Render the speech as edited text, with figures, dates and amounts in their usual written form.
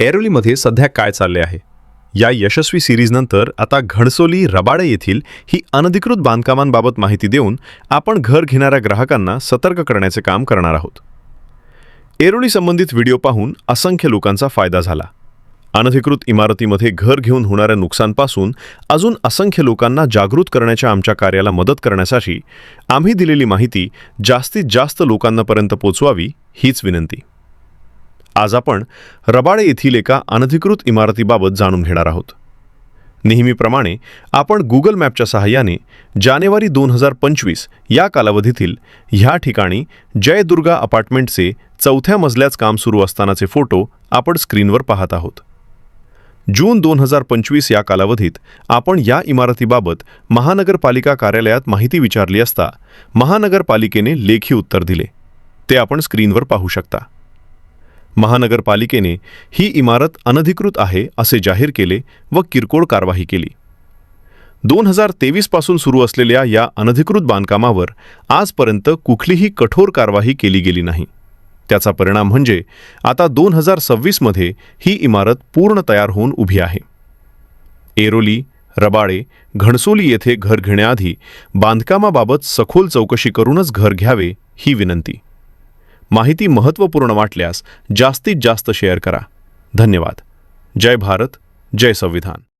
ऐरोलीमध्ये सध्या काय चालले आहे? या यशस्वी सिरीजनंतर आता घणसोली रबाडे येथील ही अनधिकृत बांधकामांबाबत माहिती देऊन आपण घर घेणाऱ्या ग्राहकांना सतर्क करण्याचे काम करणार आहोत. ऐरोली संबंधित व्हिडिओ पाहून असंख्य लोकांचा फायदा झाला. अनधिकृत इमारतीमध्ये घर घेऊन होणाऱ्या नुकसानपासून अजून असंख्य लोकांना जागृत करण्याच्या आमच्या कार्याला मदत करण्यासाठी आम्ही दिलेली माहिती जास्तीत जास्त लोकांपर्यंत पोहोचवावी हीच विनंती. आज आपण रबाडे येथील एका अनधिकृत इमारतीबाबत जाणून घेणार आहोत. नेहमीप्रमाणे आपण गुगल मॅपच्या सहाय्याने जानेवारी 2025 या कालावधीतील ह्या ठिकाणी जयदुर्गा अपार्टमेंटचे 4थ्या मजल्याच काम सुरू असतानाचे फोटो आपण स्क्रीनवर पाहत आहोत. जून 2025 या कालावधीत आपण या इमारतीबाबत महानगरपालिका कार्यालयात माहिती विचारली असता महानगरपालिकेने लेखी उत्तर दिले. ते आपण स्क्रीनवर पाहू शकता. महानगरपालिकेने ही इमारत अनधिकृत आहे असे जाहीर केले व किरकोळ कारवाई केली. 2023 पासून सुरू असलेल्या या अनधिकृत बांधकामावर आजपर्यंत कुठलीही कठोर कारवाई केली गेली नाही. त्याचा परिणाम म्हणजे आता 2026 मध्ये ही इमारत पूर्ण तयार होऊन उभी आहे. ऐरोली, रबाडे, घणसोली येथे घर घेण्याआधी बांधकामाबाबत सखोल चौकशी करूनच घर घ्यावे ही विनंती. माहिती महत्त्वपूर्ण वाटल्यास जास्तीत जास्त शेअर करा. धन्यवाद. जय भारत, जय संविधान.